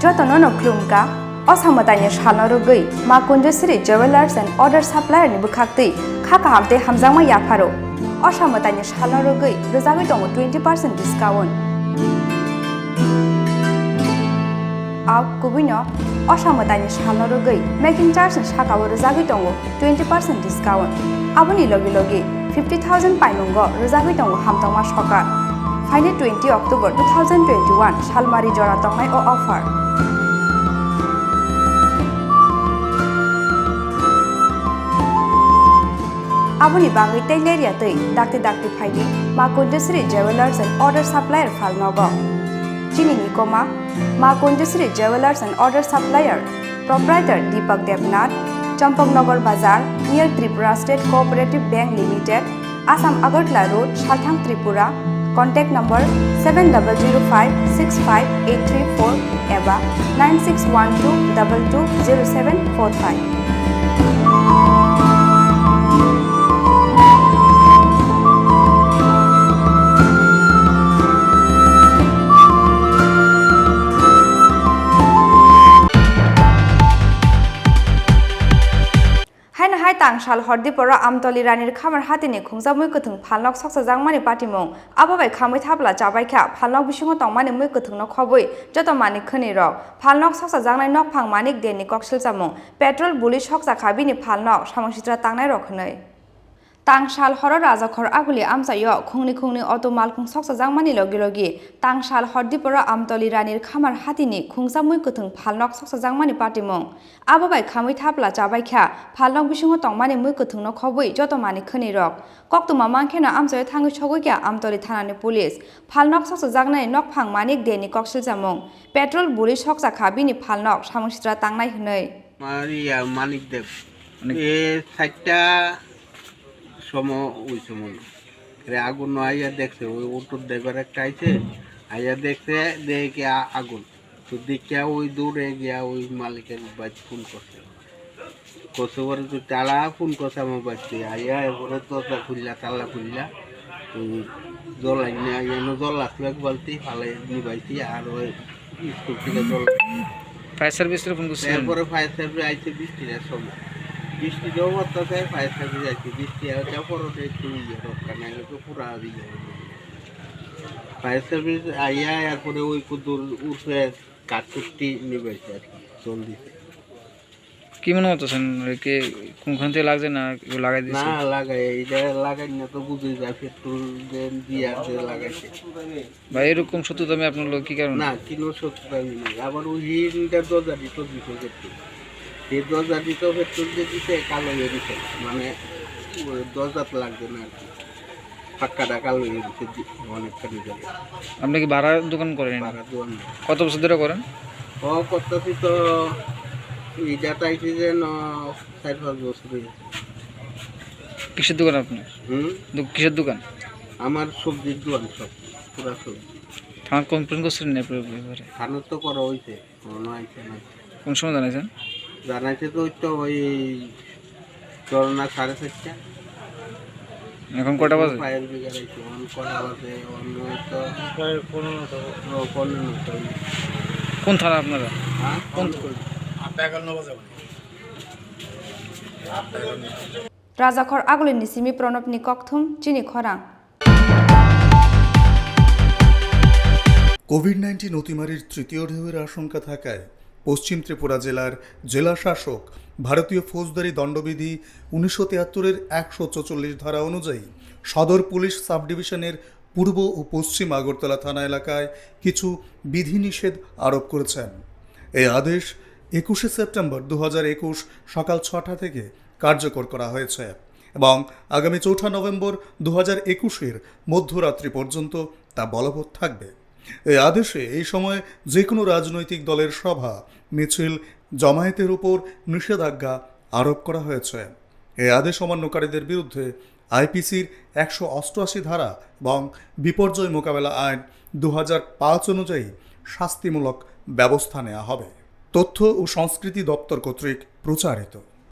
Jotono no klumka, Osamatanya Shalorugui, Makundusri Jewelers and Other Supplier Nibukakti, Khaka Hamte Hamzama Yaparo, Osamatanya Shalorugui, Rezavitongo 20% discount. Out Kubino, Osamatanya Shalorugui, making charge and Shakawa Rezavitongo 20% discount. Aboni Logi 50,000 Painungo, Rezavitongo Hamtama Shoka. Finally 20 October 2021, Shalmari Joratongmai o offer. Aboni Bangi Taileria Tei, Dakti Paidi, Makundusri Jewelers and Other Supplier Phalnok. Chini Nikoma, Makundusri Jewelers and Other Supplier, Proprietor Deepak Devnath, Champongnagar Bazar, near Tripura State Cooperative Bank Limited, Assam Agartala Road, Shalthang Tripura. Contact number 7005658334 eva 9612220745. Tangsal Tripura Amtali Ranir Khamar Hatini Khongsa Muikwthwng Phalnok Soksa Jangmani Patimong Abobai Khamwi Thapla Chabaikha Phalnok bisingo tongmani Muikwthwng no khobui jotomani khoni rok Phalnok Soksa Jangnai nokphang manik deni koksil jamung petrol buli soksa khabini Phalnok samongsitra tangnai rok hnoi Tangsal Horo Rajakhor aguli amsayo khungni auto malkhung soksa jangmani logi Tangsal Tripura Amtali Ranir Khamar Hatini Khongsa Muikwthwng Phalnok soksa jangmani patimong Abobai Khamwi Thapla Chabaikha Phalnok bisingo tongmani Muikwthwng no khobui jotomani khoni rok koktuma mangkhena amsayo thangi chogoikya Amtali thanani police Phalnok soksa jangnai nokphang manik deni koksil jamung petrol buli soksa khabini Phalnok samongsitra tangnai hnoi Maria Manik Dev e saita সময় ওই সময় আগুন আইয়া দেখছে ওই auto driver একটা আইছে আইয়া দেখছে দেখে আগুন তো দেখে ওই দৌড়ে গিয়া ওই মালিকের বাড়ি ফোন করছে পরে তো তালা ফোন করছে আমার বাড়িতে আইয়া এরপরে দরজা খুললা তালা খুললা ওই জল আইনে আইয়া জল আসলো এক বালতি ফালে নিবাইছি আর ওই স্কুল থেকে জল ফায়ার সার্ভিসের ফোন করছে এরপরে ফায়ার সার্ভিস আইছে বৃষ্টির সময় বৃষ্টি জবরদস্ত ফায়ার সার্ভিস আছে বৃষ্টি পরে একটু রক্ষা নাই তো পুরা দিয়ে ফায়ার সার্ভিস আইয়া এরপরে ওই কুদুর উঠে কাঠকুটি নিবেছে আর কি জল দিতে কি মনে হতেছেন কি কোনখান থেকে লাগছে না লাগাই দিয়েছে না লাগাই এটা লাগাই না তো বুঝে যায় পেট্রোল দিয়ে লাগাইছে ভাই এরকম সত্যি তুমি আপনার লোক কি কারণ না কিলো সত্যি আমি না আবার ওই হিনটা দরজা দিত দিতে করতে এই দরজা দিতেও পেট্রোল দিয়ে দিতে কালো হয়ে দিতে মানে দরজাতে লাগবে না আর কি পাক্কাটা কালো হয়ে দিতে অনেকখানি জায়গা আপনি কি ভাড়া দোকান করেন ভাড়া দোকান কত বছর ধরে করেন করতেছি তো এইটা চাইছি যে 4-5 বছর কিসের দোকান আপনার কিসের দোকান আমার সবজির দোকান সব পুরা সবজি থানার কমপ্লেন করছিলেন না থানার তো করা হয়েছে কোনো আইছে না কোন সময় জানাইছেন জানাইছে তো ওই তো ওই করোনা 4:30 এখন কটা বাজে ফায়ার ব্রিগেড আইছে কটা বাজে অন্য তো 15 কোন থানা আপনারা হ্যাঁ কোন Rajakhor aguli nisimi Pranab Nikokthum Chini Khorang কোভিড-19 অতিমারির তৃতীয় ঢেউয়ের আশঙ্কা থাকায় পশ্চিম ত্রিপুরা জেলার জেলা শাসক ভারতীয় ফৌজদারি দণ্ডবিধি 1973-এর 144 ধারা অনুযায়ী সদর পুলিশ সাব ডিভিশনের পূর্ব ও পশ্চিম আগরতলা থানা এলাকায় কিছু বিধিনিষেধ আরোপ করেছেন। এই আদেশ 21শে সেপ্টেম্বর 2021 সকাল 6টা থেকে কার্যকর করা হয়েছে এবং আগামী 4 নভেম্বর 2021-এর মধ্যরাত্রি পর্যন্ত তা বলবৎ থাকবে। এই আদেশে এই সময় যে কোনো রাজনৈতিক দলের সভা মিছিল জমায়েতের উপর নিষেধাজ্ঞা আরোপ করা হয়েছে। এই আদেশ অমান্যকারীদের বিরুদ্ধে আইপিসির 188 ধারা এবং বিপর্যয় মোকাবেলা আইন 2005 অনুযায়ী শাস্তিমূলক ব্যবস্থা নেওয়া হবে। তথ্য ও সংস্কৃতি দপ্তর কর্তৃক প্রচারিত।